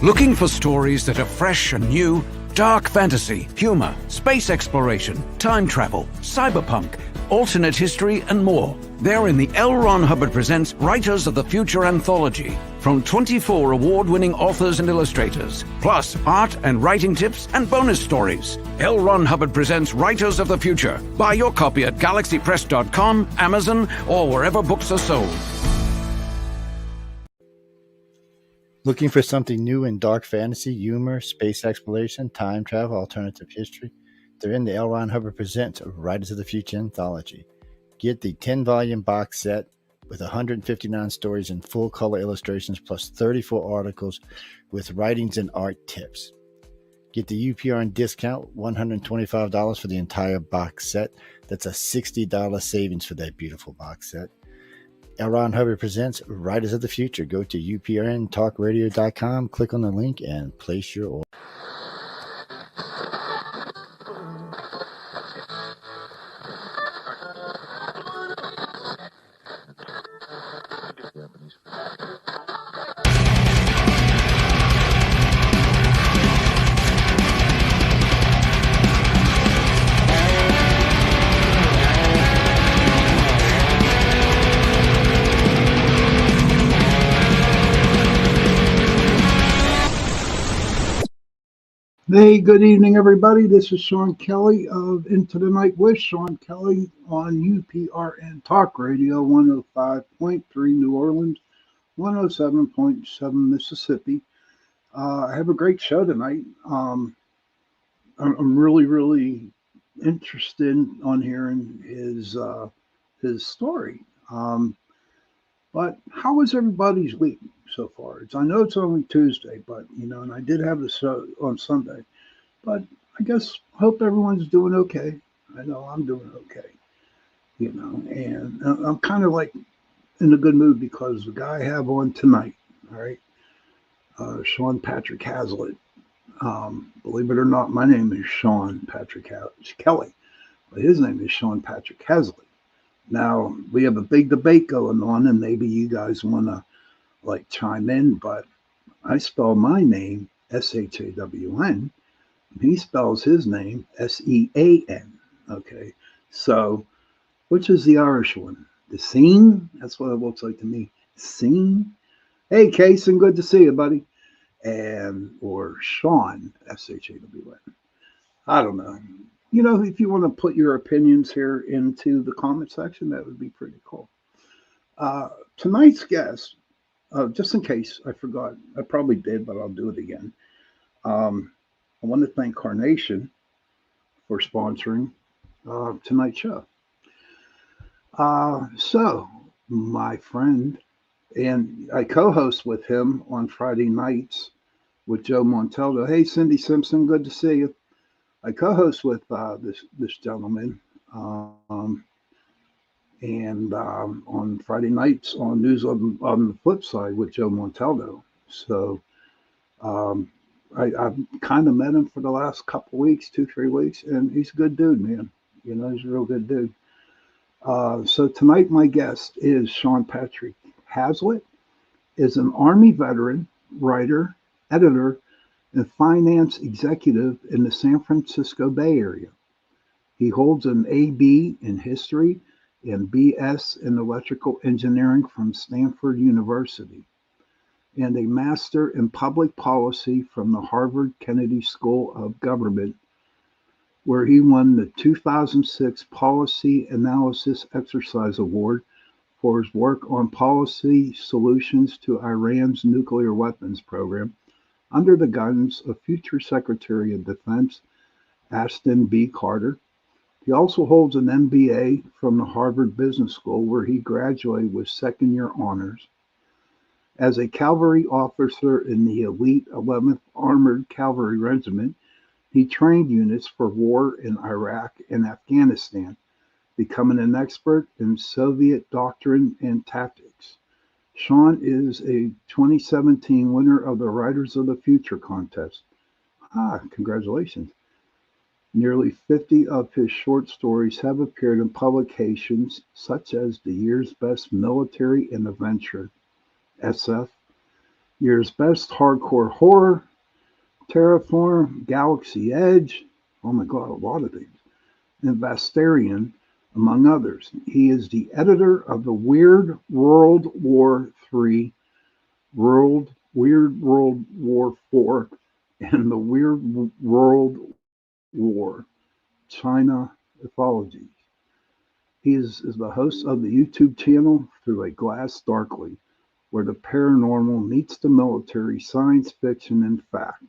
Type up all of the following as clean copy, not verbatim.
Looking for stories that are fresh and new? Dark fantasy, humor, space exploration, time travel, cyberpunk, alternate history, and more. They're in the L. Ron Hubbard Presents Writers of the Future anthology from 24 award-winning authors and illustrators, plus art and writing tips and bonus stories. L. Ron Hubbard Presents Writers of the Future. Buy your copy at galaxypress.com, Amazon, or wherever books are sold. Looking for something new in dark fantasy, humor, space exploration, time travel, alternative history? They're in the L. Ron Hubbard Presents Writers of the Future anthology. Get the 10-volume box set with 159 stories and full-color illustrations plus 34 articles with writings and art tips. Get the UPR discount, $125 for the entire box set. That's a $60 savings for that beautiful box set. L. Ron Hubbard Presents Writers of the Future. Go to uprntalkradio.com, click on the link, and place your order. Hey, good evening, everybody. This is Sean Kelly of Into the Night with Sean Kelly on UPRN Talk Radio, 105.3 New Orleans, 107.7 Mississippi. I have a great show tonight. I'm really interested on hearing his story. But how was everybody's week so far? I know it's only Tuesday, but and I did have the show on Sunday. But I guess hope everyone's doing okay. I know I'm doing okay. And I'm kind of like in a good mood because the guy I have on tonight, all right, Sean Patrick Hazlett. Believe it or not, my name is Sean Patrick Kelly, but his name is Sean Patrick Hazlett. Now, we have a big debate going on, and maybe you guys want to chime in, but I spell my name S-H-A-W-N. He spells his name S-E-A-N. Okay, so which is the Irish one? The Scene? That's what it looks like to me. Scene? Hey, Kason, good to see you, buddy. Or Sean, S-H-A-W-N. I don't know. If you want to put your opinions here into the comment section, that would be pretty cool. Tonight's guest, just in case I forgot, I probably did, but I'll do it again. I want to thank Carnation for sponsoring tonight's show. So, my friend, and I co-host with him on Friday nights with Joe Montaldo. Hey, Cindy Simpson, good to see you. I co-host with this gentleman, and on Friday nights on News on the Flip Side with Joe Montaldo. So I've kind of met him for the last couple weeks, 2-3 weeks, and he's a good dude, man. He's a real good dude. So tonight my guest is Sean Patrick Hazlett, is an Army veteran, writer, editor, and finance executive in the San Francisco Bay Area. He holds an AB in history and BS in electrical engineering from Stanford University, and a master in public policy from the Harvard Kennedy School of Government, where he won the 2006 Policy Analysis Exercise Award for his work on policy solutions to Iran's nuclear weapons program, under the guidance of future Secretary of Defense Ashton B. Carter. He also holds an MBA from the Harvard Business School, where he graduated with second-year honors. As a cavalry officer in the elite 11th Armored Cavalry Regiment, he trained units for war in Iraq and Afghanistan, becoming an expert in Soviet doctrine and tactics. Sean is a 2017 winner of the Writers of the Future contest. Congratulations. Nearly 50 of his short stories have appeared in publications such as the year's best military and adventure, SF, Year's Best Hardcore Horror, Terraform, Galaxy Edge, oh my God, a lot of things, and Vastarian, among others. He is the editor of the Weird World War III, Weird World War IV, and the Weird World War China Ethologies. He is the host of the YouTube channel Through a Glass Darkly, where the paranormal meets the military, science fiction, and fact.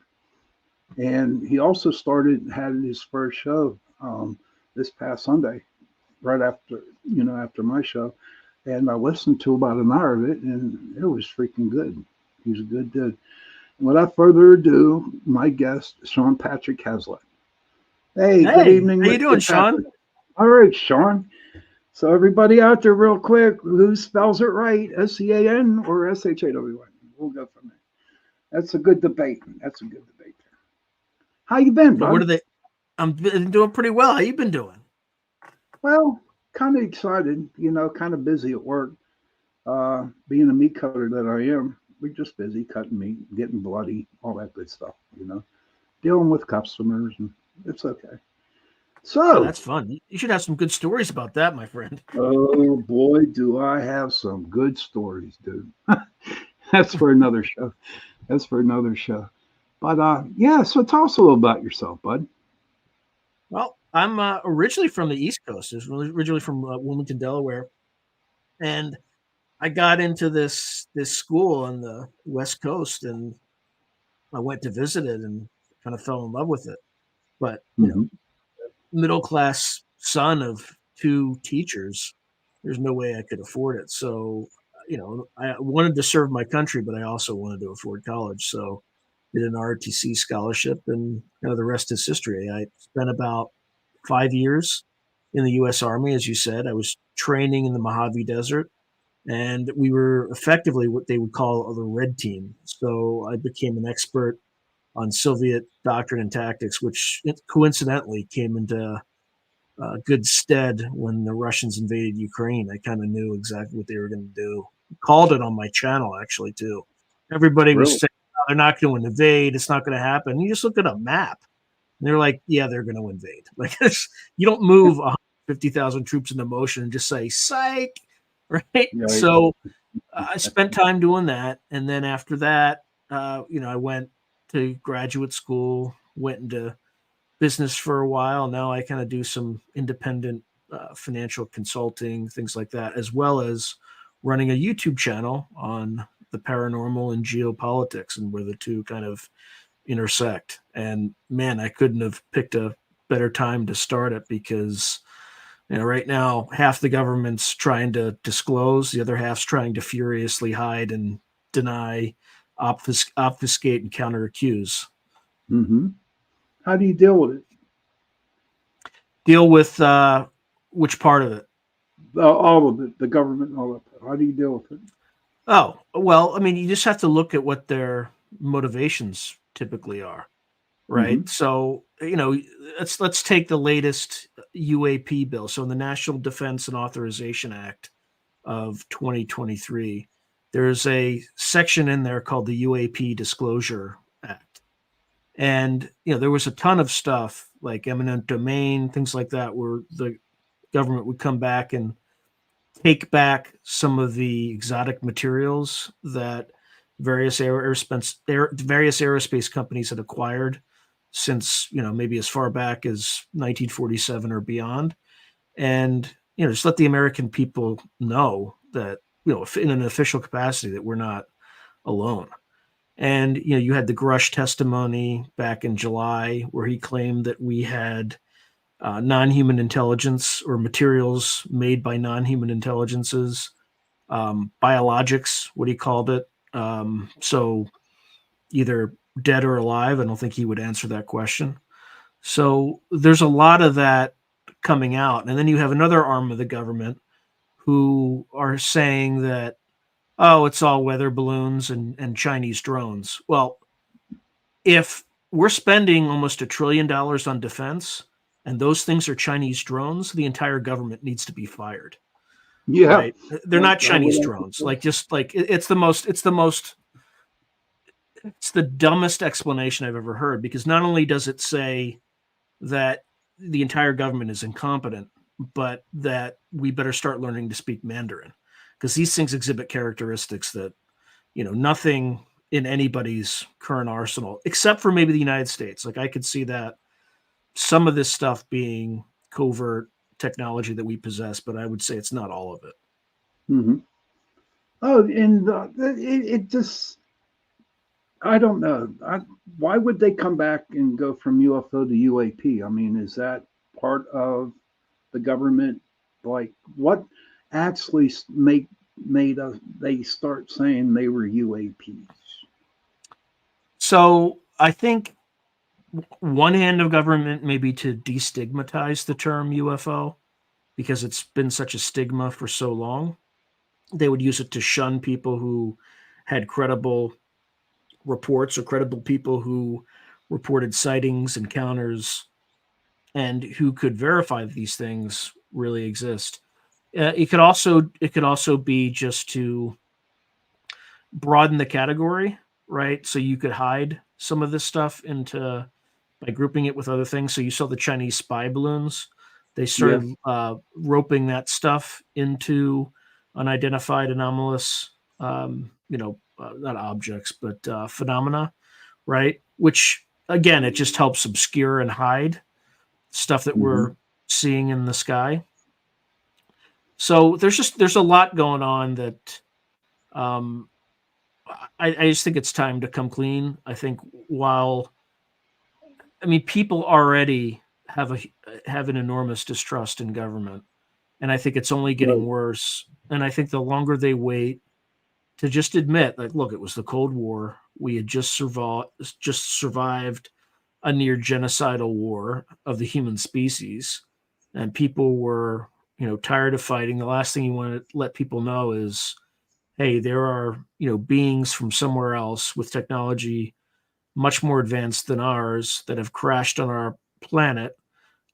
And he also had his first show this past Sunday, right after after my show, and I listened to about an hour of it, and it was freaking good. He's a good dude. And without further ado, my guest, Sean Patrick Hazlett. Hey, good Hey, evening, how you doing, Mr. Sean? Patrick. All right, Sean. So everybody out there, real quick, who spells it right, SCAN or SHAWN? We'll go from there. That's a good debate. That's a good debate there. How you been, What are bud? they? I'm doing pretty well. How you been doing? Well, kind of excited, kind of busy at work. Being a meat cutter that I am, we're just busy cutting meat, getting bloody, all that good stuff. Dealing with customers, and it's okay. Oh, So, that's fun. You should have some good stories about that, my friend. oh boy, do I have some good stories, dude. That's for another show. That's for another show. But yeah, so tell us a little about yourself, bud. Well, I'm originally from the East Coast. I was originally from Wilmington, Delaware, and I got into this school on the West Coast, and I went to visit it and kind of fell in love with it. But Hmm. middle class son of two teachers, there's no way I could afford it. So, I wanted to serve my country, but I also wanted to afford college. So, did an ROTC scholarship, and the rest is history. I spent about 5 years in the U.S. Army, as you said. I was training in the Mojave Desert, and we were effectively what they would call the red team. So I became an expert on Soviet doctrine and tactics, which coincidentally came into good stead when the Russians invaded Ukraine. I kind of knew exactly what they were going to do. Called it on my channel actually too. Everybody was Really? saying, "Oh, they're not going to invade. It's not going to happen." You just look at a map, and they're like, "Yeah, they're going to invade." Like you don't move 150,000 troops into motion and just say "psych," right? Right. So I spent time doing that, and then after that, I went to graduate school, went into business for a while. Now I kind of do some independent financial consulting, things like that, as well as running a YouTube channel on the paranormal and geopolitics and where the two kind of intersect. And man, I couldn't have picked a better time to start it because right now half the government's trying to disclose, the other half's trying to furiously hide and deny, obfuscate, and counter accuse. Hmm. How do you deal with it? Deal with which part of it? All of it, the government, and all that. How do you deal with it? Oh, well, I mean, you just have to look at what their motivations typically are, right? Hmm. So, let's take the latest UAP bill. So, in the National Defense and Authorization Act of 2023, there's a section in there called the UAP Disclosure Act. And, there was a ton of stuff like eminent domain, things like that, where the government would come back and take back some of the exotic materials that various aerospace companies had acquired since maybe as far back as 1947 or beyond, and just let the American people know that in an official capacity that we're not alone. And you had the Grush testimony back in July where he claimed that we had non-human intelligence or materials made by non-human intelligences, biologics, what he called it. So either dead or alive. I don't think he would answer that question. So there's a lot of that coming out. And then you have another arm of the government who are saying that, oh, it's all weather balloons and Chinese drones. Well, if we're spending almost $1 trillion on defense and those things are Chinese drones, the entire government needs to be fired, Yeah, right? They're not I would Chinese like to drones. say. It's the most It's the dumbest explanation I've ever heard, because not only does it say that the entire government is incompetent, but that we better start learning to speak Mandarin, because these things exhibit characteristics that, nothing in anybody's current arsenal, except for maybe the United States. Like, I could see that some of this stuff being covert technology that we possess, but I would say it's not all of it. Hmm. Oh, and it just, I don't know. Why would they come back and go from UFO to UAP? I mean, is that part of the government? Like, what actually made us they start saying they were UAPs? So I think one hand of government maybe to destigmatize the term UFO, because it's been such a stigma for so long. They would use it to shun people who had credible reports, or credible people who reported sightings, encounters, and who could verify that these things really exist. It could also be just to broaden the category, right? So you could hide some of this stuff into by grouping it with other things. So you saw the Chinese spy balloons. They Yeah. started roping that stuff into unidentified anomalous, not objects, but phenomena, right? Which, again, it just helps obscure and hide stuff that Hmm. we're seeing in the sky. So there's a lot going on that, um, I just think it's time to come clean. I think, while people already have an enormous distrust in government, and I think it's only getting Right. worse. And I think the longer they wait to just admit, like, look, it was the Cold War. We had just survived a near genocidal war of the human species, and people were, tired of fighting. The last thing you want to let people know is, hey, there are, beings from somewhere else with technology much more advanced than ours that have crashed on our planet,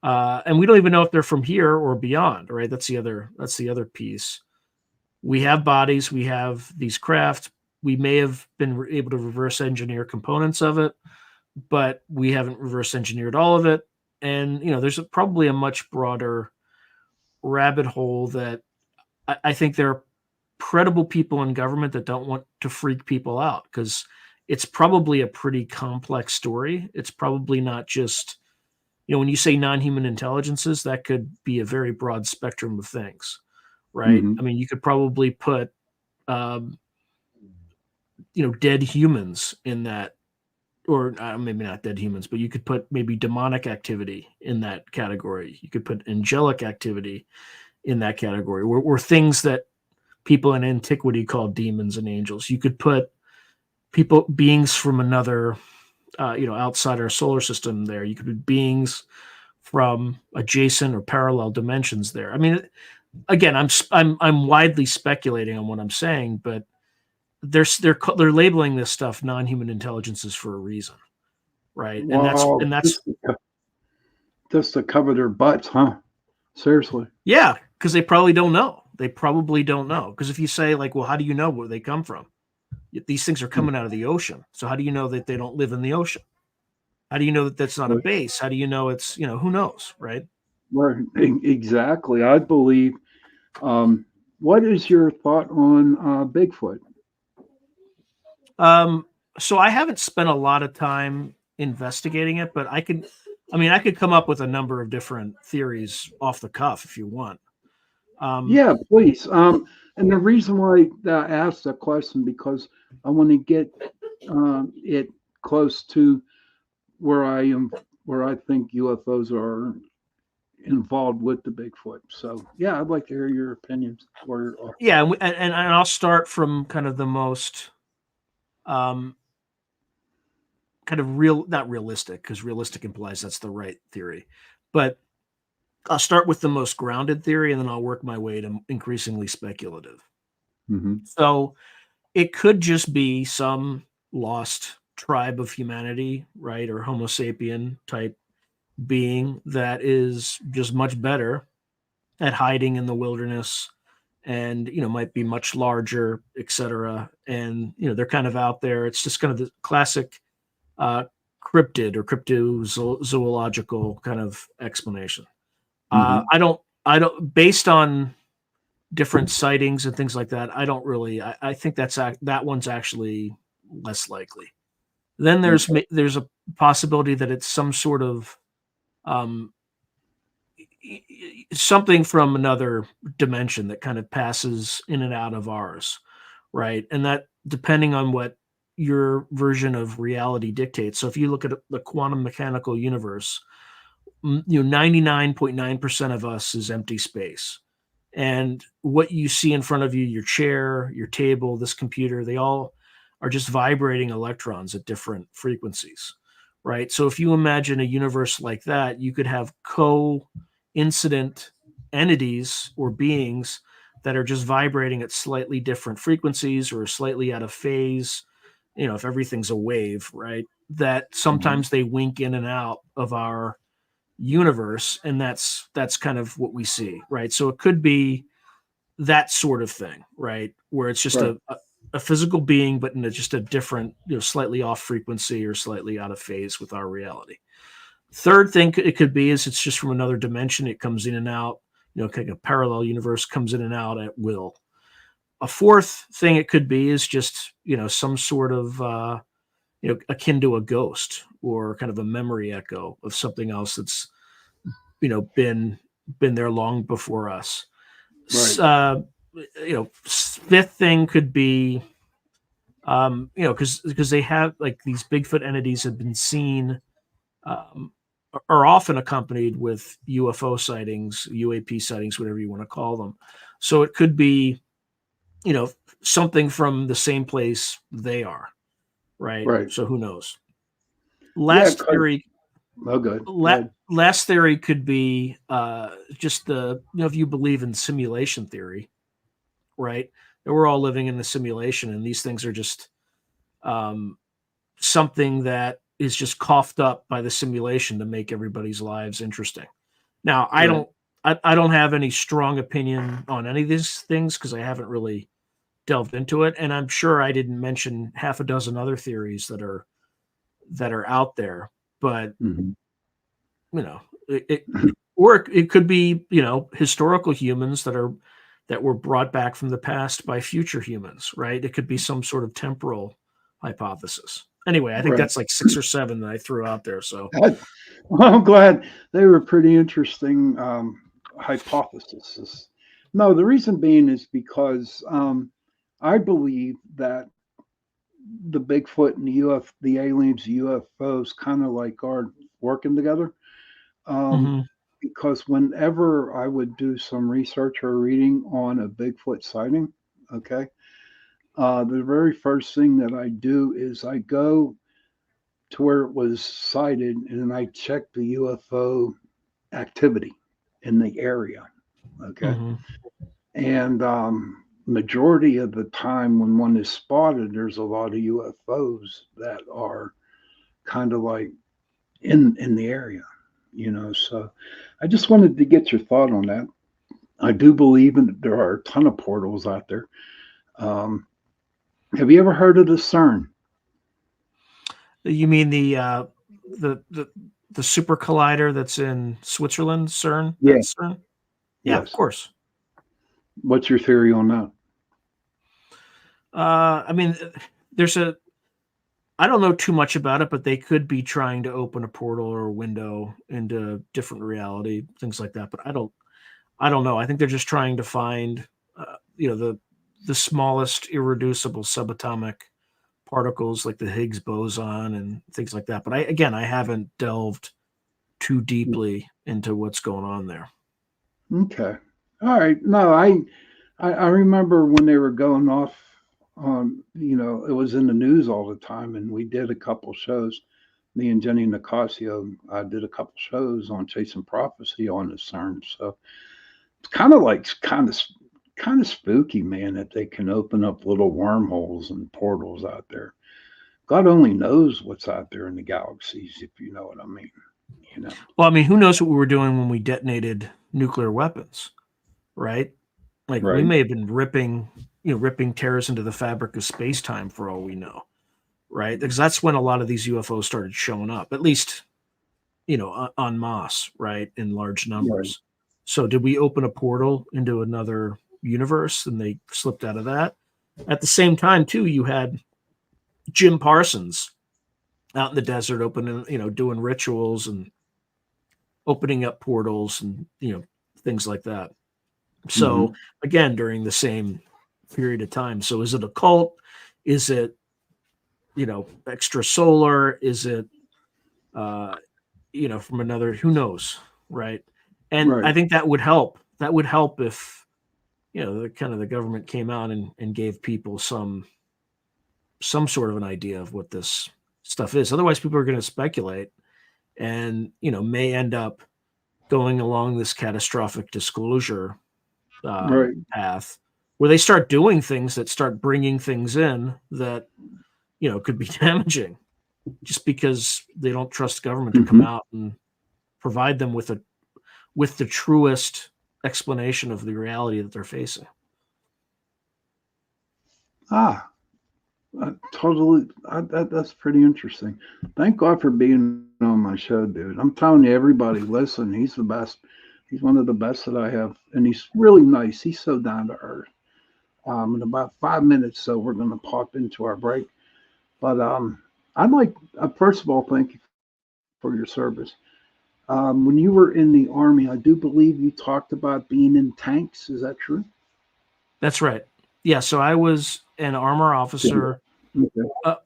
and we don't even know if they're from here or beyond. Right? That's the other piece. We have bodies, we have these craft. We may have been able to reverse engineer components of it, but we haven't reverse engineered all of it. And there's probably a much broader rabbit hole that I think there are credible people in government that don't want to freak people out, because it's probably a pretty complex story. It's probably not just, when you say non-human intelligences, that could be a very broad spectrum of things, right? Hmm. You could probably put, um, dead humans in that, or maybe not dead humans, but you could put maybe demonic activity in that category. You could put angelic activity in that category, or things that people in antiquity called demons and angels. You could put beings from another, outside our solar system there. You could put beings from adjacent or parallel dimensions there. Again, I'm widely speculating on what I'm saying, but they're labeling this stuff non-human intelligences for a reason, right? And that's Wow, and that's just to cover their butts, huh? Seriously. yeah, because they probably don't know. They probably don't know, because if you say, like, well, how do you know where they come from? These things are coming out of the ocean. So how do you know that they don't live in the ocean? How do you know that that's not a base? How do you know it's, who knows, right? Right, exactly. I believe. Um, what is your thought on Bigfoot? Um, so I haven't spent a lot of time investigating it, but I could come up with a number of different theories off the cuff if you want. Um, Yeah, please. And the reason why I asked that question because I want to get it close to where I am, where I think UFOs are involved with the Bigfoot. So yeah, I'd like to hear your opinions. yeah, and I'll start from kind of the most, um, kind of real, not realistic, because realistic implies that's the right theory, but I'll start with the most grounded theory, and then I'll work my way to increasingly speculative. Mm-hmm. So it could just be some lost tribe of humanity, right? Or Homo sapien type being that is just much better at hiding in the wilderness and might be much larger, etc. And they're kind of out there. It's just kind of the classic uh, cryptid or cryptozoological kind of explanation. Hmm. I don't, based on different sightings and things like that. I don't really. I think that one's actually less likely. Then there's a possibility that it's some sort of um, something from another dimension that kind of passes in and out of ours, right? And that depending on what your version of reality dictates. So if you look at the quantum mechanical universe, 99.9% of us is empty space. And what you see in front of you, your chair, your table, this computer, they all are just vibrating electrons at different frequencies, right? So if you imagine a universe like that, you could have coincident entities or beings that are just vibrating at slightly different frequencies or slightly out of phase. If everything's a wave, right? That Hmm. sometimes they wink in and out of our universe, and that's kind of what we see, right? So it could be that sort of thing, right? Where it's just Right. a physical being, but in just a different, slightly off frequency or slightly out of phase with our reality. Third thing it could be is it's just from another dimension. It comes in and out, kind of parallel universe comes in and out at will. A fourth thing it could be is just, some sort of, akin to a ghost or kind of a memory echo of something else that's, been there long before us. Right. Fifth thing could be, because they have like these Bigfoot entities have been seen, um, are often accompanied with UFO sightings, UAP sightings, whatever you want to call them. So it could be, you know, something from the same place they are, right? Right. So who knows? Yeah. Last theory, Oh, good. la- Good. last theory could be just the, if you believe in simulation theory, right? That we're all living in the simulation, and these things are just um, something that is just coughed up by the simulation to make everybody's lives interesting. Now, Right. I don't have any strong opinion on any of these things because I haven't really delved into it, and I'm sure I didn't mention half a dozen other theories that are out there. But Hmm. it could be historical humans that were brought back from the past by future humans, right? It could be some sort of temporal hypothesis. Anyway, I think Right. that's like six or seven that I threw out there. So Well, I'm glad they were pretty interesting hypotheses. No, the reason being is because I believe that the Bigfoot and the aliens, UFOs, kind of like are working together. Um, mhm. because whenever I would do some research or reading on a Bigfoot sighting, okay, the very first thing that I do is I go to where it was sighted and I check the UFO activity in the area. Okay. Mhm. And majority of the time when one is spotted, there's a lot of UFOs that are kind of like in the area. So I just wanted to get your thought on that. I do believe there are a ton of portals out there. Um, have you ever heard of the CERN? You mean the the super collider that's in Switzerland, CERN? Yeah. That's CERN? Yeah, of Yes. course. What's your theory on that? I mean, there's a I don't know too much about it, but they could be trying to open a portal or a window into different reality, things like that. But I don't know. I think they're just trying to find, the smallest irreducible subatomic particles like the Higgs boson and things like that. But I haven't delved too deeply into what's going on there. Okay. All right. No, I remember when they were going off on, it was in the news all the time, and we did a couple shows. Me and Jenny Nicasio, I did a couple shows on Chasing Prophecy on the CERN. So it's kind of spooky, man, that they can open up little wormholes and portals out there. God only knows what's out there in the galaxies, if you know what I mean. You know. Well, I mean, who knows what we were doing when we detonated nuclear weapons, right? Like we Right. may have been ripping tears into the fabric of space-time for all we know, right? Because that's when a lot of these UFOs started showing up, at least, en masse, right, in large Right. numbers. So did we open a portal into another universe and they slipped out of that? At the same time, too, you had Jim Parsons out in the desert opening, doing rituals and opening up portals and, things like that. Hmm. So again, during the same period of time. So is it a cult? Is it, extra solar? Is it, uh, from another, who knows? Right. And I Right. think that would help. That would help if, the government came out and gave people some sort of an idea of what this stuff is. Otherwise, people are going to speculate and, may end up going along this catastrophic disclosure Right. path where they start doing things that start bringing things in that, could be damaging just because they don't trust government to come Hmm. out and provide them with the truest explanation of the reality that they're facing. Ah, totally. That's pretty interesting. Thank God for being on my show, dude. I'm telling you, everybody, listen. He's the best. He's one of the best that I have, and he's really nice. He's so down to earth. In about 5 minutes, so we're going to pop into our break. But I'd like, first of all, thank you for your service. When you were in the army, I do believe you talked about being in tanks. Is that true? That's right. Yeah. So I was an armor Yeah. officer. Okay. Uh,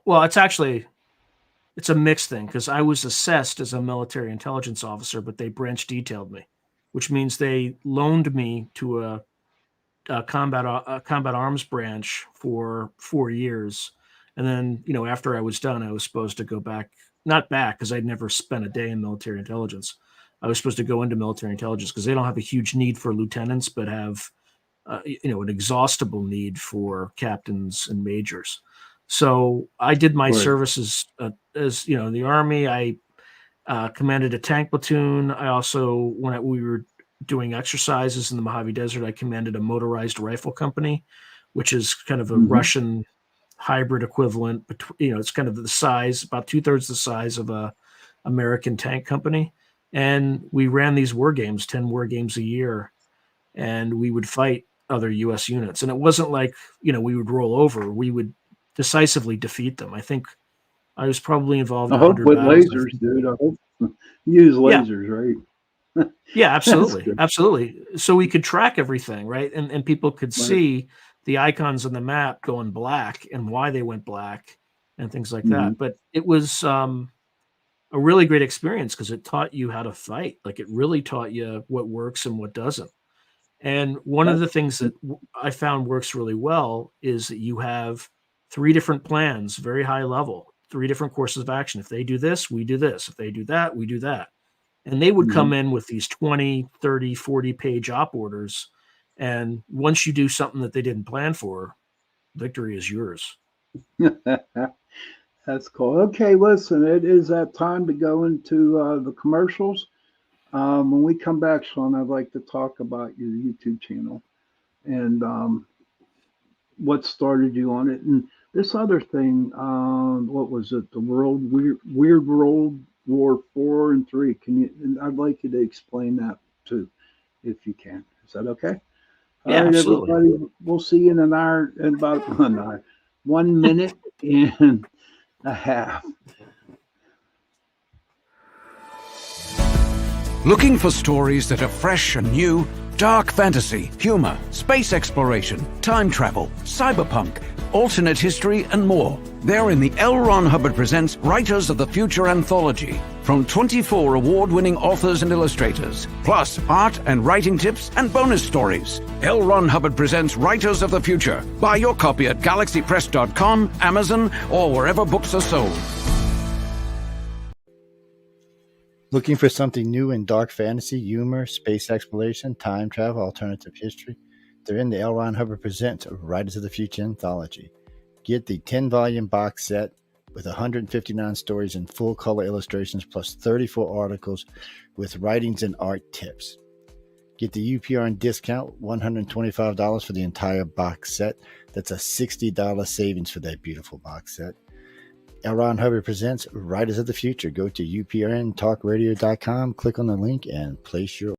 well, it's a mixed thing because I was assessed as a military intelligence officer, but they branch detailed me, which means they loaned me to a combat arms branch for 4 years, and then after I was done, I was supposed to go back, not back because I'd never spent a day in military intelligence. I was supposed to go into military intelligence because they don't have a huge need for lieutenants, but have an exhaustible need for captains and majors. So I did my Right. services as in the army. I commanded a tank platoon. I also, we were doing exercises in the Mojave Desert, I commanded a motorized rifle company, which is kind of a Hmm. Russian hybrid equivalent. It's kind of the size, about two-thirds the size of a American tank company. And we ran these war games, 10 war games a year, and we would fight other U.S. units. And it wasn't like, we would roll over. We would decisively defeat them. I think I was probably involved I in hope 100 with battles. lasers, dude. I hope you use Yeah, lasers, right? yeah, That's absolutely, good. absolutely. So we could track everything, right? And people could Right. see the icons on the map going black and why they went black and things like Hmm. that. But it was a really great experience because it taught you how to fight. Like it really taught you what works and what doesn't. And one of That, the things that I found works really well is that you have three different plans, very high level, three different courses of action. If they do this, we do this. If they do that, we do that. And they would hmm. come in with these 20, 30, 40-page op orders. And once you do something that they didn't plan for, victory is yours. That's cool. Okay, listen, it is that time to go into the commercials. When we come back, Sean, I'd like to talk about your YouTube channel and what started you on it, and this other thing. What was it? The Weird World War 4 and 3. Can you? And I'd like you to explain that too, if you can. Is that okay? All Yeah, right, absolutely. everybody. We'll see you in an hour, in about 1 hour, 1 minute and a half. Looking for stories that are fresh and new? Dark fantasy, humor, space exploration, time travel, cyberpunk, alternate history, and more. They're in the L. Ron Hubbard Presents Writers of the Future anthology from 24 award-winning authors and illustrators, plus art and writing tips and bonus stories. L. Ron Hubbard Presents Writers of the Future. Buy your copy at galaxypress.com, Amazon, or wherever books are sold. Looking for something new in dark fantasy, humor, space exploration, time travel, alternative history? They're in the L. Ron Hubbard Presents Writers of the Future anthology. Get the 10-volume box set with 159 stories and full-color illustrations plus 34 articles with writings and art tips. Get the UPRN discount, $125 for the entire box set. That's a $60 savings for that beautiful box set. L. Ron Hubbard presents Writers of the Future. Go to uprntalkradio.com, click on the link, and place your.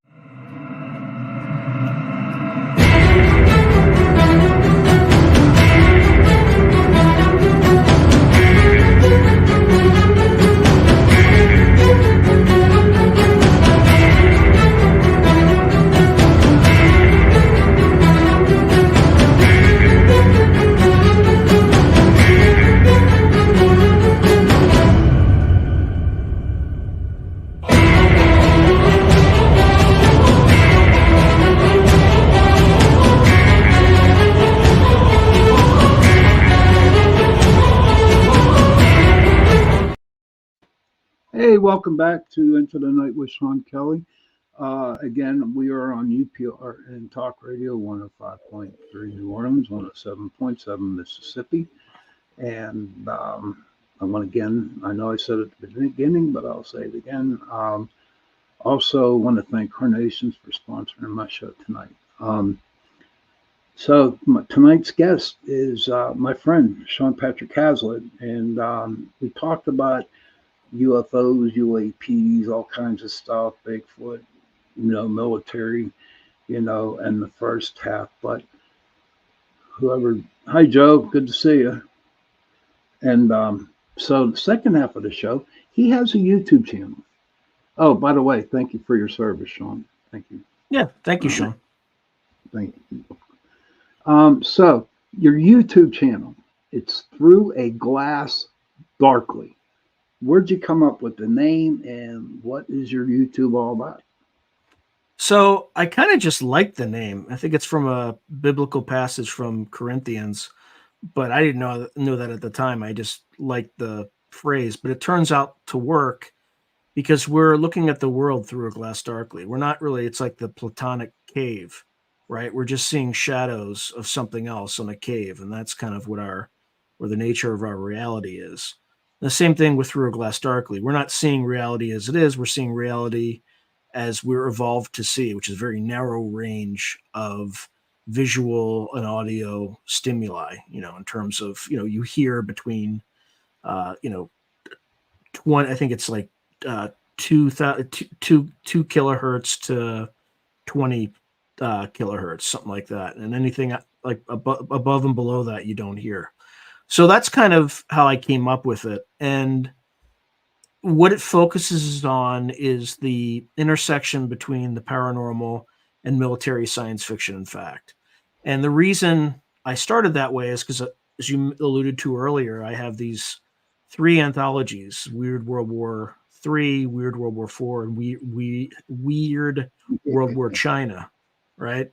Hey, welcome back to Into the Night with Sean Kelly. Again, we are on UPR and Talk Radio 105.3 New Orleans, 107.7 Mississippi. And I want again, I know I said it at the beginning, but I'll say it again. Also want to thank Carnations for sponsoring my show tonight. Tonight's guest is my friend, Sean Patrick Hazlett. And we talked about UFOs, UAPs, all kinds of stuff, Bigfoot, military, and the first half. But hi, Joe, good to see you. And so the second half of the show, he has a YouTube channel. Oh, by the way, thank you for your service, Sean. Thank you. Yeah, thank you, Sean. Thank you. So your YouTube channel, it's Through a Glass Darkly. Where'd you come up with the name, and what is your YouTube all about? So I kind of just like the name. I think it's from a biblical passage from Corinthians, but I didn't know that at the time. I just liked the phrase, but it turns out to work because we're looking at the world through a glass darkly. We're not really, it's like the Platonic cave, right? We're just seeing shadows of something else in a cave. And that's kind of what the nature of our reality is. The same thing with Through a Glass Darkly. We're not seeing reality as it is. We're seeing reality as we're evolved to see, which is a very narrow range of visual and audio stimuli, in terms of, you hear between, 20, I think it's like 2 kilohertz to 20 kilohertz, something like that. And anything like above and below that, you don't hear. So that's kind of how I came up with it. And what it focuses on is the intersection between the paranormal and military science fiction and fact. And the reason I started that way is because, as you alluded to earlier, I have these 3 anthologies: Weird World War III, Weird World War IV, and Weird World War China, right?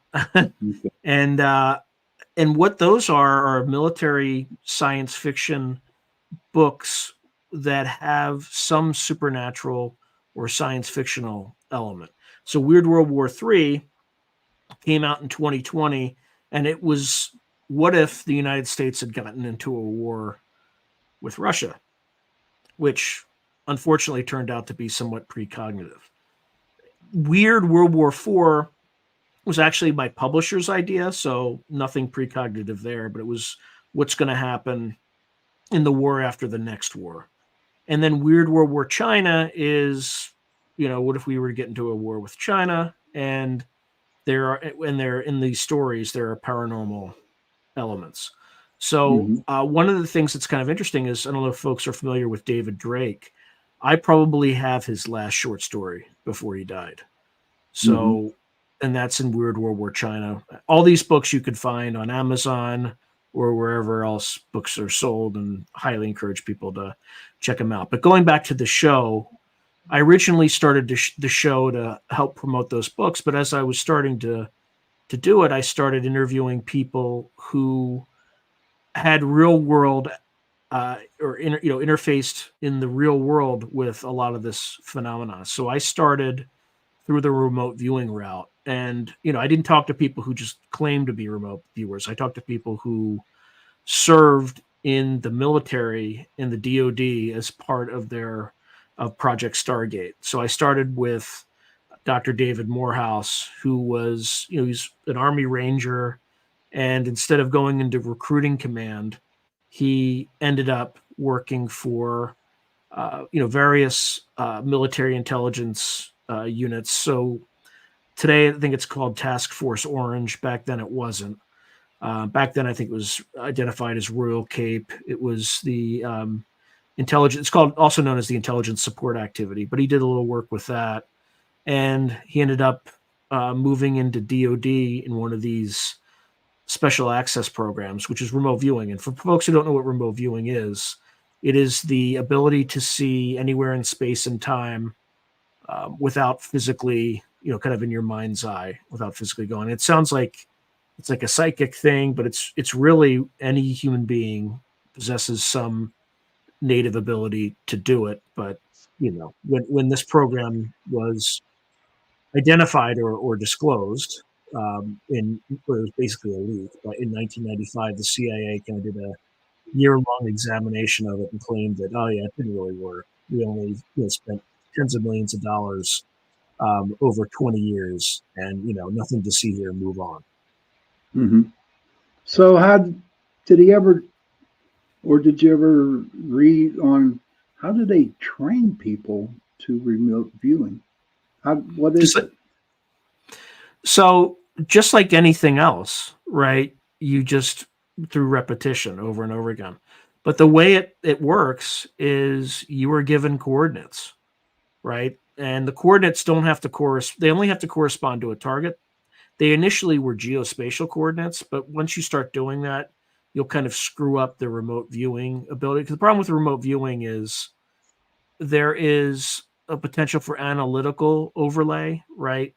And what those are military science fiction books that have some supernatural or science fictional element. So Weird World War III came out in 2020, and it was, what if the United States had gotten into a war with Russia, which unfortunately turned out to be somewhat precognitive. Weird World War IV was actually my publisher's idea, so nothing precognitive there, but it was what's going to happen in the war after the next war. And then Weird World War China is, what if we were to get into a war with China? And there in these stories, there are paranormal elements. So one of the things that's kind of interesting is, I don't know if folks are familiar with David Drake. I probably have his last short story before he died. So, and that's in Weird World War China. All these books you could find on Amazon or wherever else books are sold, and highly encourage people to check them out. But going back to the show, I originally started the show to help promote those books. But as I was starting to do it, I started interviewing people who had real world interfaced in the real world with a lot of this phenomena. So I started through the remote viewing route. And, I didn't talk to people who just claimed to be remote viewers. I talked to people who served in the military, in the DOD, as part of their Project Stargate. So I started with Dr. David Morehouse, who was, he's an Army Ranger, and instead of going into recruiting command, he ended up working for, various military intelligence units. So today, I think it's called Task Force Orange. Back then, it wasn't. Back then, I think it was identified as Royal Cape. It was the intelligence. It's called, also known as the Intelligence Support Activity. But he did a little work with that, and he ended up moving into DoD in one of these special access programs, which is remote viewing. And for folks who don't know what remote viewing is, it is the ability to see anywhere in space and time without physically, kind of in your mind's eye, without physically going. It sounds like it's like a psychic thing, but it's really any human being possesses some native ability to do it. But when this program was identified or disclosed, where it was basically a leak, but in 1995, the CIA kind of did a year-long examination of it and claimed that, oh yeah, it didn't really work. We only spent tens of millions of dollars over 20 years, and nothing to see here. Move on. Hmm. So how did he ever, or did you ever read on how do they train people to remote viewing? What is it? So just like anything else, right? You just through repetition over and over again. But the way it works is you are given coordinates, right? And the coordinates don't have to they only have to correspond to a target. They initially were geospatial coordinates, but once you start doing that, you'll kind of screw up the remote viewing ability. Because the problem with remote viewing is there is a potential for analytical overlay, right?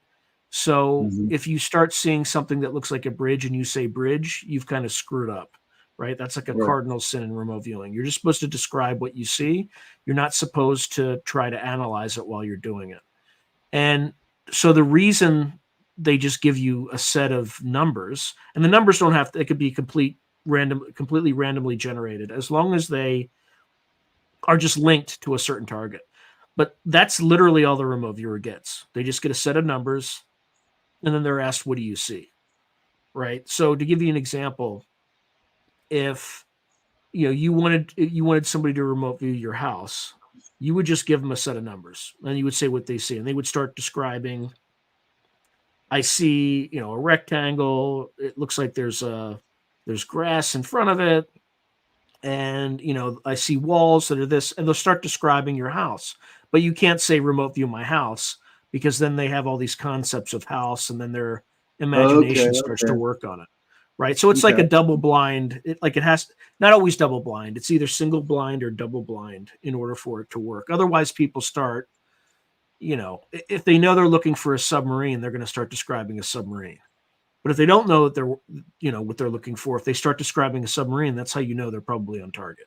So Hmm. if you start seeing something that looks like a bridge and you say bridge, you've kind of screwed up, right? That's like a Right. cardinal sin in remote viewing. You're just supposed to describe what you see. You're not supposed to try to analyze it while you're doing it. And so the reason they just give you a set of numbers, and the numbers don't have to, it could be completely randomly generated, as long as they are just linked to a certain target. But that's literally all the remote viewer gets. They just get a set of numbers, and then they're asked, "What do you see?" Right. So to give you an example, if you wanted somebody to remote view your house, you would just give them a set of numbers, and you would say what they see, and they would start describing. I see, a rectangle. It looks like there's grass in front of it, and I see walls that are this, and they'll start describing your house. But you can't say remote view my house, because then they have all these concepts of house, and then their Okay. imagination starts to Okay. work on it, right? So it's like Okay. a double blind. It has not always double blind. It's either single blind or double blind in order for it to work. Otherwise, people start, if they know they're looking for a submarine, they're going to start describing a submarine. But if they don't know that they're, what they're looking for, if they start describing a submarine, that's how you know they're probably on target.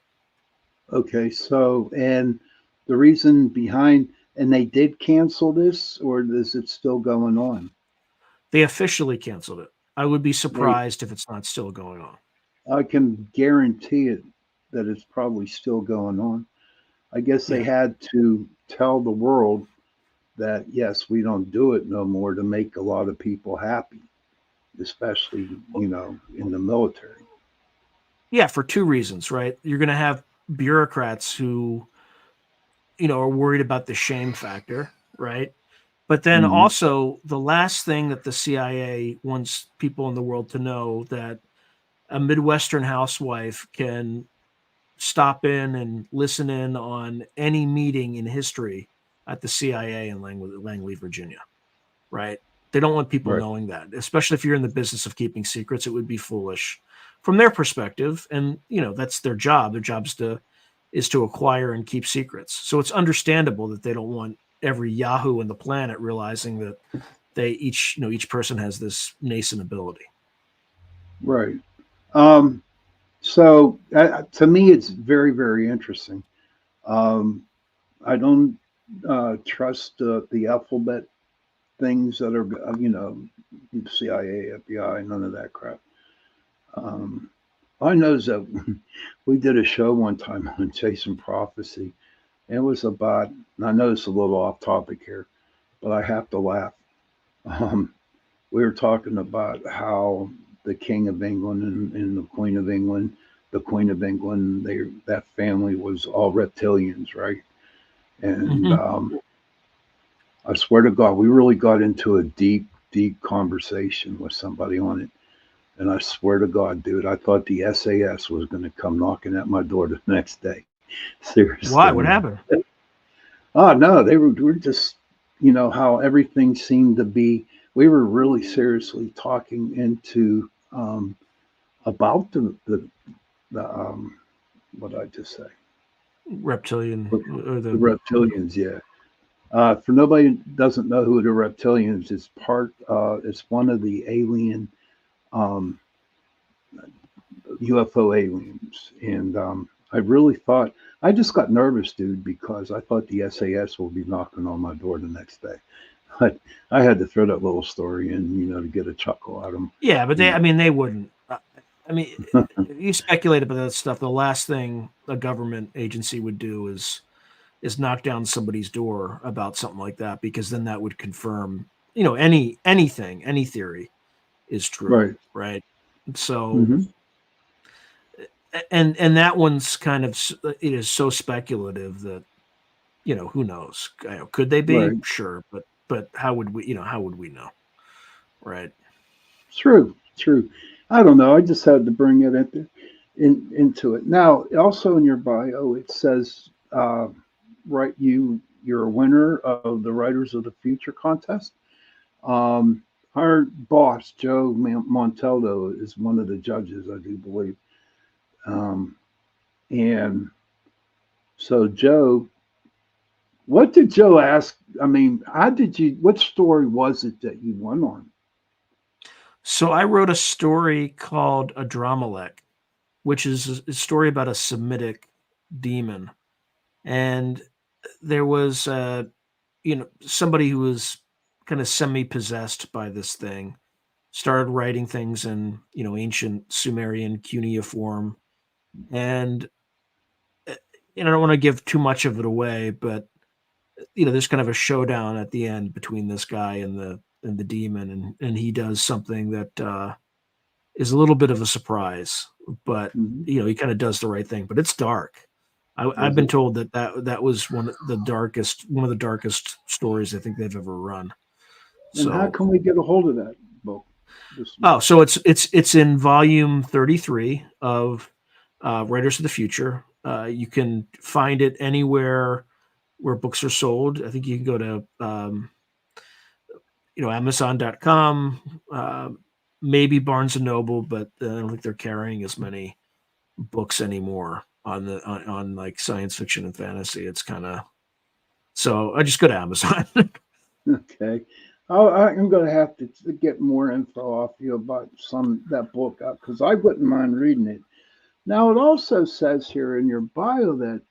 Okay. So, and the reason behind, and they did cancel this, or is it still going on? They officially canceled it. I would be They, surprised if it's not still going on. I can guarantee it that it's probably still going on. I guess they Yeah. had to tell the world that yes, we don't do it no more to make a lot of people happy, especially in the military. Yeah, for two reasons, right? You're going to have bureaucrats who, are worried about the shame factor, right? But then Hmm. also, the last thing that the CIA wants people in the world to know, that a Midwestern housewife can stop in and listen in on any meeting in history at the CIA in Langley, Virginia, right? They don't want people Right. knowing that, especially if you're in the business of keeping secrets. It would be foolish from their perspective, and that's their job. Their job is to acquire and keep secrets. So it's understandable that they don't want every Yahoo in the planet realizing that each person has this nascent ability. Right. Um, so to me, it's very, very interesting. Um, I don't trust the alphabet things that are, CIA, FBI, none of that crap. Um, I know that we did a show one time on Chasing Prophecy. And it was about, and I know it's a little off topic here, but I have to laugh. Um, we were talking about how the King of England and the Queen of England, that family was all reptilians, right? And Hmm. I swear to God, we really got into a deep, deep conversation with somebody on it. And I swear to God, dude, I thought the SAS was going to come knocking at my door the next day. Seriously, Why? What man. happened? Oh no, were just, how everything seemed to be. We were really seriously talking into about the what did I just say? Reptilian or The the reptilians, yeah. For nobody who doesn't know who the reptilians is, it's one of the alien um, UFO aliens, and I really thought I just got nervous, dude, because I thought the SAS would be knocking on my door the next day. But I had to throw that little story in, to get a chuckle out of them. yeah, but You I mean, they wouldn't. I mean, if you speculate about that stuff, the last thing a government agency would do is knock down somebody's door about something like that, because then that would confirm, any theory is true, Right. right? So, Hmm. and that one's kind of it is so speculative that who knows? Could they be? Right. Sure, but how would we? How would we know? Right? True. True. I don't know. I just had to bring it into it. Now, also in your bio, it says, right, you're a winner of the Writers of the Future contest. Um, our boss, Joe Montaldo, is one of the judges, I do believe. Um, and so, Joe, what did Joe ask? I mean, what story was it that you won on? So I wrote a story called A Dramalek, which is a story about a Semitic demon, and there was somebody who was kind of semi-possessed by this thing, started writing things in ancient Sumerian cuneiform, and I don't want to give too much of it away, but there's kind of a showdown at the end between this guy and the demon, and he does something that is a little bit of a surprise, but Hmm. he kind of does the right thing. But it's dark. I've Is been it? told that was one of the darkest stories I think they've ever run. And how So, can we get a hold of that book? This so it's in volume 33 of Writers of the Future. You can find it anywhere where books are sold. I think you can go to Amazon.com, maybe Barnes and Noble, but I don't think they're carrying as many books anymore on like science fiction and fantasy. It's kind of so I just go to Amazon. Okay. I'm going to have to get more info off you about that book because I wouldn't mind reading it. Now, it also says here in your bio that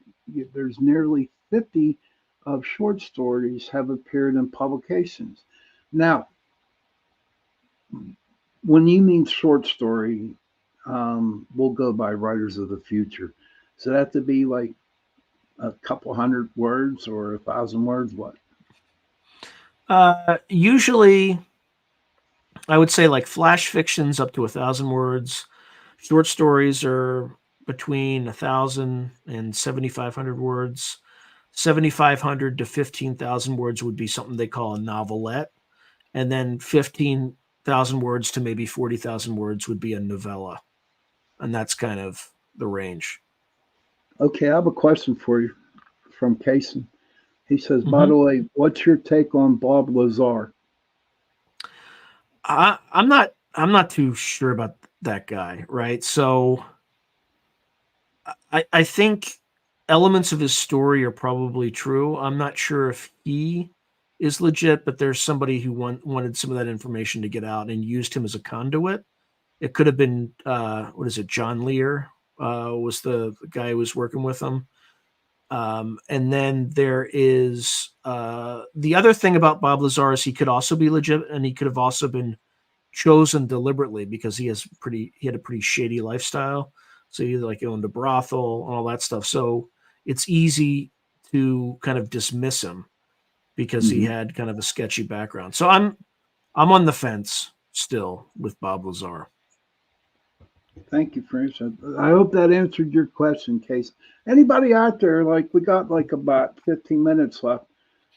there's nearly 50 of short stories have appeared in publications. Now, when you mean short story, we'll go by Writers of the Future. So that to be like a couple hundred words or 1,000 words? What? Usually, I would say like flash fictions up to 1,000 words. Short stories are between 1,000 and 7,500 words. 7,500 to 15,000 words would be something they call a novelette, and then 15,000 words to maybe 40,000 words would be a novella, and that's kind of the range. Okay, I have a question for you from Kason. He says, by Hmm. the way, what's your take on Bob Lazar? I'm not too sure about that guy, right? So I think elements of his story are probably true. I'm not sure if he is legit, but there's somebody who wanted some of that information to get out and used him as a conduit. It could have been what is it? John Lear was the guy who was working with him. And then there is the other thing about Bob Lazar is he could also be legit, and he could have also been chosen deliberately because he had a pretty shady lifestyle. So he like owned a brothel and all that stuff. So it's easy to kind of dismiss him. because he had kind of a sketchy background. So I'm on the fence still with Bob Lazar. Thank you, French. I hope that answered your question, Case. Anybody out there, like we got like about 15 minutes left,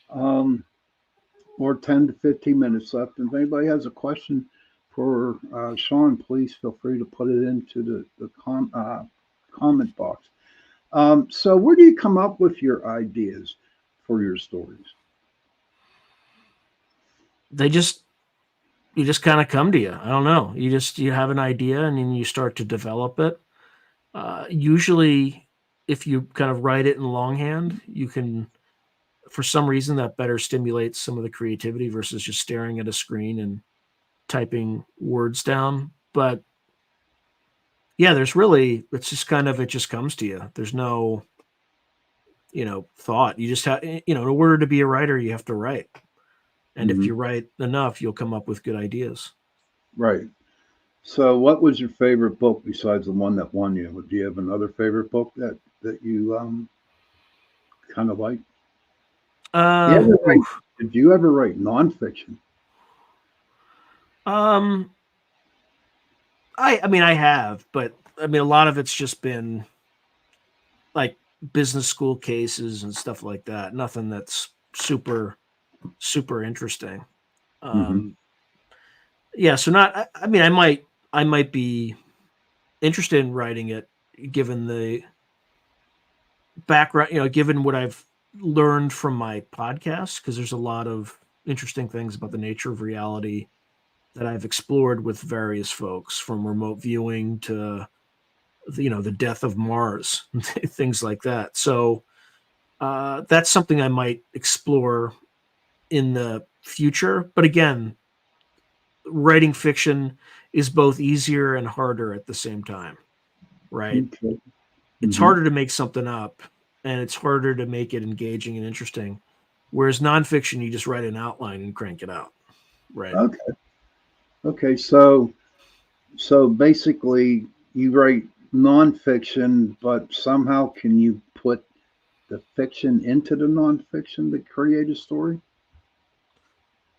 or 10 to 15 minutes left. And if anybody has a question for Sean, please feel free to put it into the comment box. So where do you come up with your ideas for your stories? You just kind of come to you. I don't know. You have an idea and then you start to develop it. Usually if you kind of write it in longhand, you can, for some reason, that better stimulates some of the creativity versus just staring at a screen and typing words down. But yeah, it's just kind of, it just comes to you. There's no, thought. You just have, in order to be a writer, you have to write. And if you write enough, you'll come up with good ideas. Right. So what was your favorite book besides the one that won you? Do you have another favorite book that you kind of like? Did you ever write nonfiction? I have, but a lot of it's just been like business school cases and stuff like that. Nothing that's super, super interesting. Yeah. So I might be interested in writing it given the background, given what I've learned from my podcast, because there's a lot of interesting things about the nature of reality that I've explored with various folks, from remote viewing to, the death of Mars, things like that. So that's something I might explore in the future. But again, writing fiction is both easier and harder at the same time, right? Okay. It's harder to make something up, and it's harder to make it engaging and interesting. Whereas nonfiction, you just write an outline and crank it out, right? Okay. So basically, you write nonfiction, but somehow can you put the fiction into the nonfiction to create a story?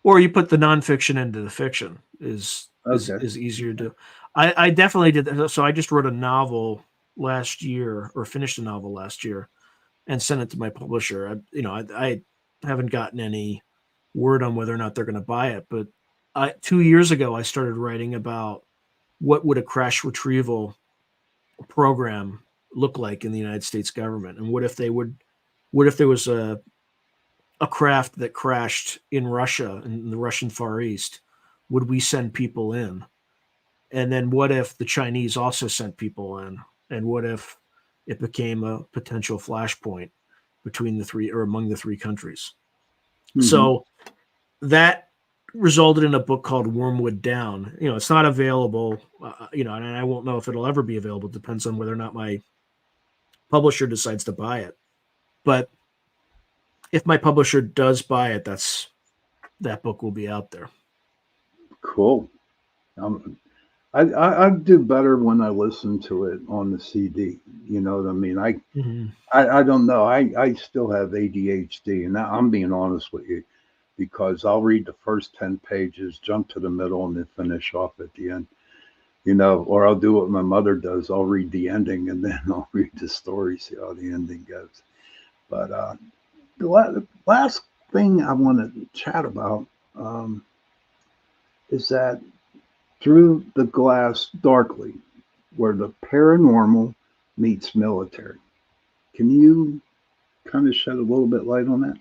Or you put the nonfiction into the fiction is easier to. I definitely did that. So I just wrote a novel last year, or finished a novel last year, and sent it to my publisher. I haven't gotten any word on whether or not they're going to buy it, but 2 years ago I started writing about what would a crash retrieval program look like in the United States government, and what if there was a craft that crashed in Russia, in the Russian Far East, would we send people in? And then what if the Chinese also sent people in? And what if it became a potential flashpoint between the three, or among the three countries? So that resulted in a book called Wormwood Down. It's not available, and I won't know if it'll ever be available. It depends on whether or not my publisher decides to buy it. But if my publisher does buy it, that book will be out there. Cool. I do better when I listen to it on the CD. You know what I mean? I don't know. I still have ADHD, and I'm being honest with you, because I'll read the first 10 pages, jump to the middle, and then finish off at the end. Or I'll do what my mother does. I'll read the ending, and then I'll read the story, see how the ending goes. But the last thing I want to chat about is that Through the Glass Darkly, where the paranormal meets military. Can you kind of shed a little bit light on that?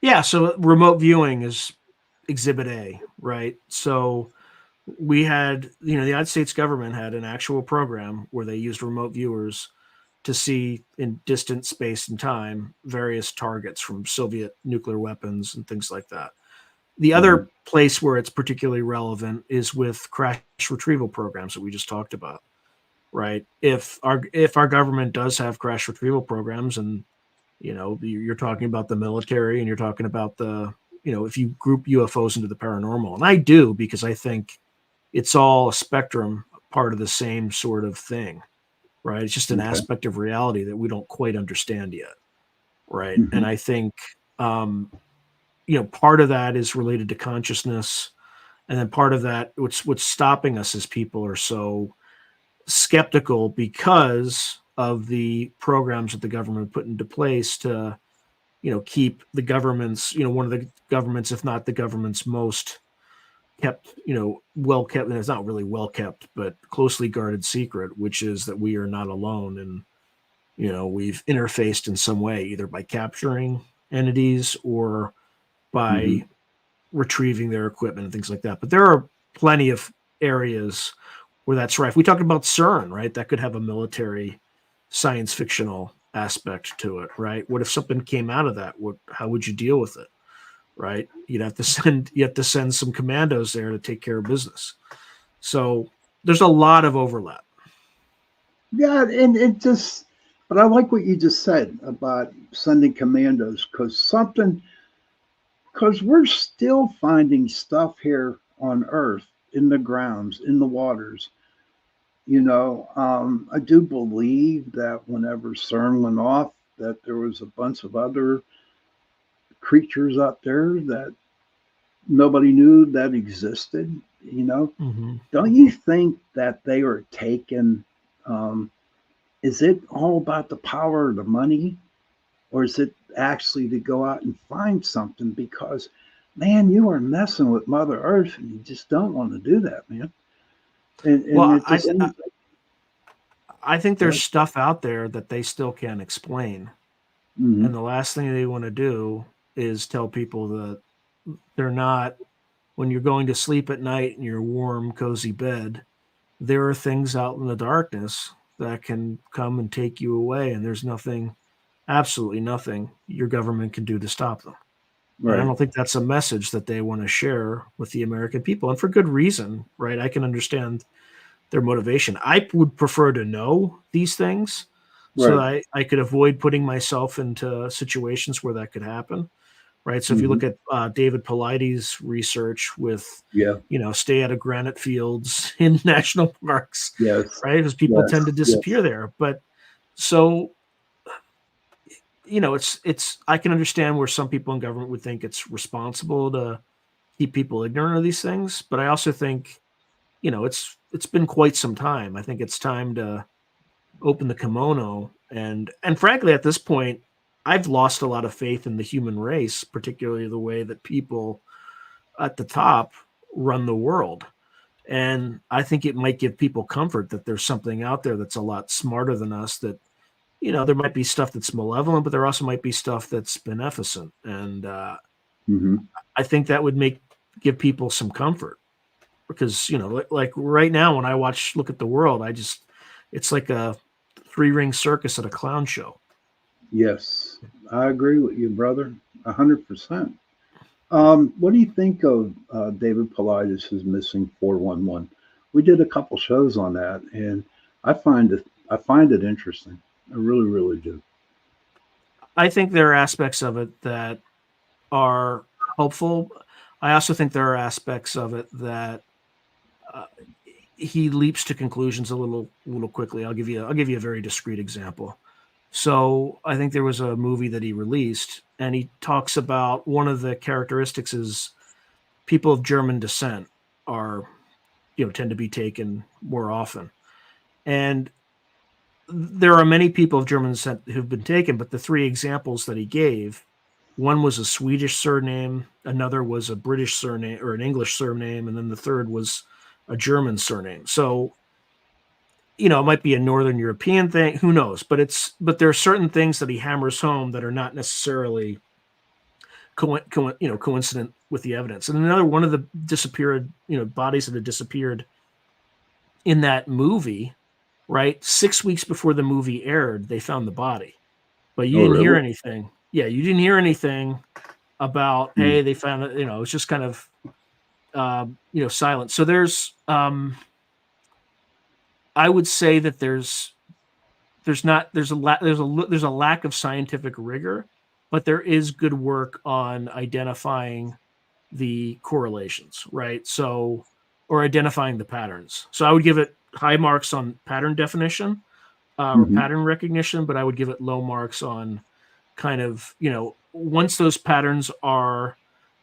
Yeah, so remote viewing is Exhibit A, right? So we had, the United States government had an actual program where they used remote viewers to see in distant space and time various targets from Soviet nuclear weapons and things like that. The other place where it's particularly relevant is with crash retrieval programs that we just talked about, right? If our government does have crash retrieval programs, and you're talking about the military, and you're talking about if you group UFOs into the paranormal, and I do, because I think it's all a spectrum, part of the same sort of thing, right? It's just an aspect of reality that we don't quite understand yet, right? And I think part of that is related to consciousness. And then part of that, what's stopping us as people are so skeptical because of the programs that the government put into place to, keep the government's, one of the government's, if not the government's most kept, well kept, and it's not really well kept, but closely guarded secret, which is that we are not alone. And, we've interfaced in some way, either by capturing entities or Hmm. by retrieving their equipment and things like that. But there are plenty of areas where that's right. If we talked about CERN, right, that could have a military science fictional aspect to it, right? What if something came out of that? How would you deal with it? Right? You have to send some commandos there to take care of business. So there's a lot of overlap. Yeah, and it just, but I like what you just said about sending commandos because we're still finding stuff here on Earth, in the grounds, in the waters. I do believe that whenever CERN went off, that there was a bunch of other creatures up there that nobody knew that existed. Mm-hmm. Don't you think that they were taken? Um, is it all about the power of the money, or is it actually to go out and find something? Because, man, you are messing with Mother Earth, and you just don't want to do that, man. And Well, it I just seems I think there's like, stuff out there that they still can't explain, mm-hmm, and the last thing they want to do is tell people that they're not. When you're going to sleep at night in your warm, cozy bed, there are things out in the darkness that can come and take you away, and there's nothing, absolutely nothing, your government can do to stop them. And I right, don't think that's a message that they want to share with the American people, and for good reason, right? I can understand their motivation. I would prefer to know these things so right, that I could avoid putting myself into situations where that could happen, right? So if you mm-hmm, look at David Paulides' research with, yeah, stay out of granite fields in national parks, yes, right? Because people yes, tend to disappear yes, there. But so, it's I can understand where some people in government would think it's responsible to keep people ignorant of these things, but I also think, it's been quite some time. I think it's time to open the kimono, and frankly, at this point, I've lost a lot of faith in the human race, particularly the way that people at the top run the world. And I think it might give people comfort that there's something out there that's a lot smarter than us. That, there might be stuff that's malevolent, but there also might be stuff that's beneficent. And mm-hmm, I think that would give people some comfort because, like right now when I look at the world, it's like a three-ring circus at a clown show. yes. I agree with you, brother, 100%. What do you think of David Paulides' Missing 411? We did a couple shows on that, and I find it interesting. I really, really do. I think there are aspects of it that are helpful. I also think there are aspects of it that uh, he leaps to conclusions a little quickly. I'll give you a very discrete example. So I think there was a movie that he released, and he talks about one of the characteristics is people of German descent are, tend to be taken more often, and there are many people of German descent who've been taken, but the three examples that he gave, one was a Swedish surname, another was a British surname or an English surname, and then the third was a German surname. So, it might be a Northern European thing, who knows? But there are certain things that he hammers home that are not necessarily coincident with the evidence. And another one of the disappeared, bodies that had disappeared in that movie, right? 6 weeks before the movie aired, they found the body, but you Oh, didn't hear really? anything. Yeah, you didn't hear anything about, Hmm. hey, they found it. It's just kind of silent. So I would say that there's not there's a lack of scientific rigor, but there is good work on identifying the correlations, right? So, or identifying the patterns. So I would give it high marks on pattern definition, or Hmm. pattern recognition, but I would give it low marks on kind of, once those patterns are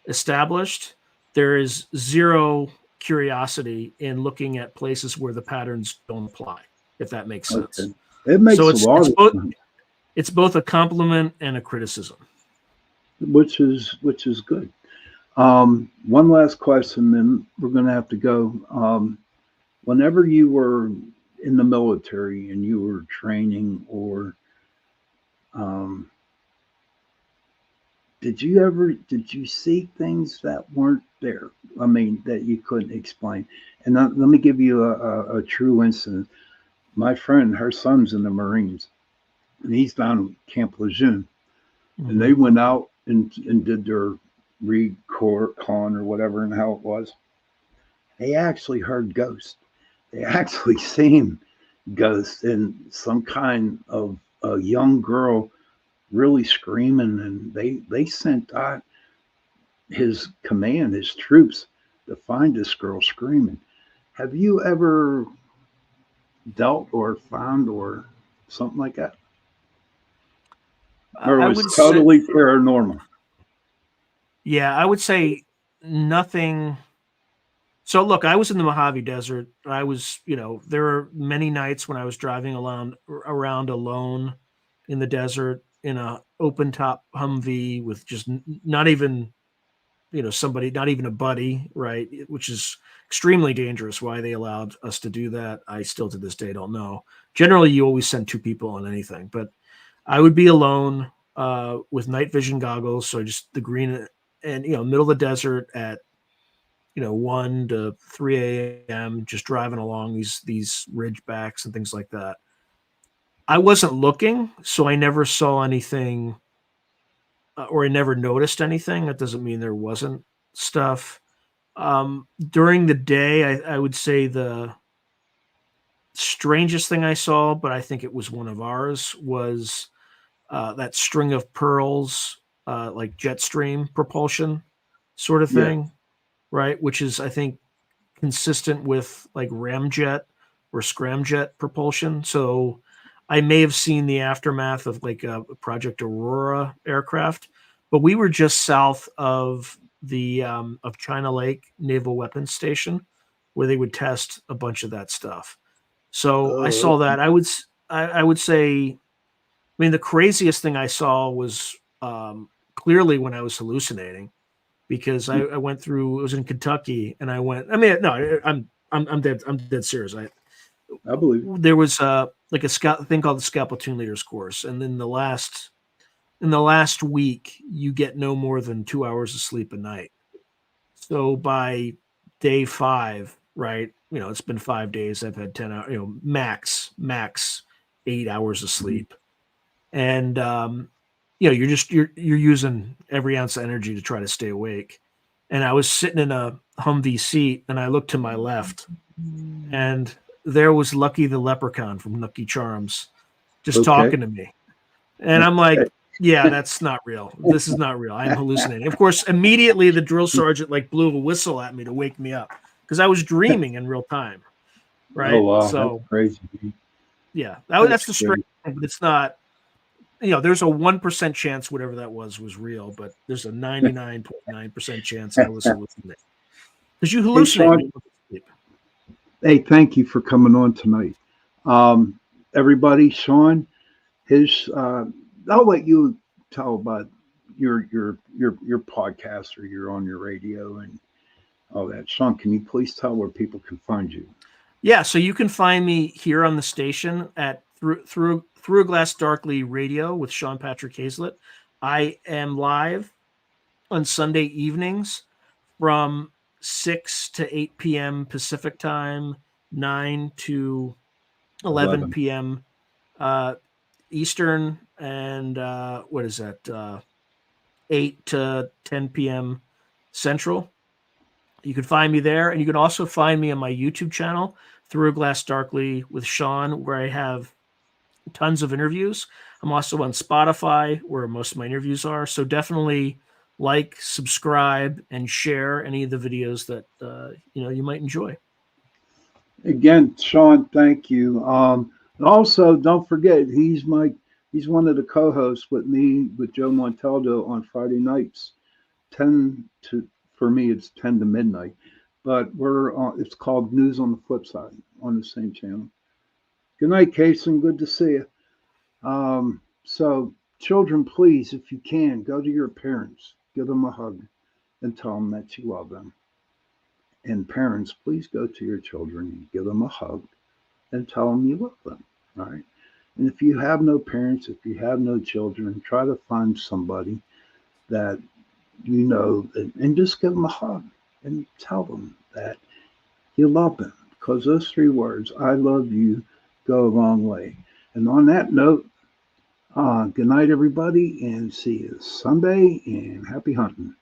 established, there is zero curiosity in looking at places where the patterns don't apply, if that makes sense. Okay. It So makes a lot of sense, it's both a compliment and a criticism. which is good. One last question, then we're going to have to go. Whenever you were in the military and you were training, or um, did you see things that weren't there? I mean, that you couldn't explain. And let me give you a true incident. My friend, her son's in the Marines, and he's down at Camp Lejeune, and they went out and did their recon or whatever, and how it was. They actually heard ghosts. They actually seen ghosts, and some kind of a young girl really screaming, and they sent out his command, his troops, to find this girl screaming. Have you ever dealt or found or something like that? Or it I was would totally say, paranormal? yeah, I would say nothing. So look, I was in the Mojave Desert. I was, there were many nights when I was driving around alone in the desert in a open top Humvee with just not even, somebody, not even a buddy, right? Which is extremely dangerous. Why they allowed us to do that, I still to this day don't know. Generally, you always send two people on anything, but I would be alone with night vision goggles, so just the green and middle of the desert at 1 to 3 a.m. just driving along these ridge backs and things like that. I wasn't looking, so I never saw anything or I never noticed anything. That doesn't mean there wasn't stuff. During the day, I would say the strangest thing I saw, but I think it was one of ours, was that string of pearls, like jet stream propulsion sort of Yeah. thing, right? Which is, I think, consistent with like ramjet or scramjet propulsion. So I may have seen the aftermath of like a Project Aurora aircraft, but we were just south of the of China Lake Naval Weapons Station, where they would test a bunch of that stuff. So I Oh, saw that. I would say, I mean, the craziest thing I saw was clearly when I was hallucinating, because I went through. It was in Kentucky, and I went. I mean, no, I'm dead serious. I believe. There was like a scout thing called the Scout Platoon Leaders course, and then in the last week, you get no more than 2 hours of sleep a night. So by day 5, right? It's been 5 days. I've had 10 hours. Max 8 hours of sleep, and you're using every ounce of energy to try to stay awake. And I was sitting in a Humvee seat, and I looked to my left, and there was Lucky the Leprechaun from Lucky Charms just Okay. talking to me. And I'm like, yeah, that's not real. This is not real. I'm hallucinating. Of course, immediately the drill sergeant like blew a whistle at me to wake me up, because I was dreaming in real time. Oh Right. wow, So that's crazy. yeah, That's that's the scary. strange thing, but it's not. There's a 1% chance whatever that was real, but there's a 99.9% chance I was hallucinating. Because you Hey hallucinate when Sean, you look at sleep. hey, thank you for coming on tonight. Um, Everybody, Sean, his I'll let you tell about your podcast, or you're on your radio and all that. Sean, can you please tell where people can find you? Yeah, so you can find me here on the station at Through a Glass Darkly Radio with Sean Patrick Hazlett. I am live on Sunday evenings from 6 to 8 p.m. Pacific time, 9 to 11 11. p.m. Uh, Eastern, and what is that? 8 to 10 p.m. Central. You can find me there, and you can also find me on my YouTube channel, Through a Glass Darkly with Sean, where I have tons of interviews. I'm also on Spotify, where most of my interviews are. So definitely like, subscribe, and share any of the videos that you might enjoy. Again, Sean, thank you. And also, don't forget, he's one of the co-hosts with me with Joe Montaldo on Friday nights. 10 to, for me, it's 10 to midnight. But we're on, it's called News on the Flip Side on the same channel. Good night, Kason. Good to see you. So, children, please, if you can, go to your parents, give them a hug, and tell them that you love them. And parents, please go to your children, give them a hug, and tell them you love them. All right. And if you have no parents, if you have no children, try to find somebody that you know, and just give them a hug and tell them that you love them. Because those three words, I love you, go a long way. And on that note, good night, everybody, and see you Sunday, and happy hunting.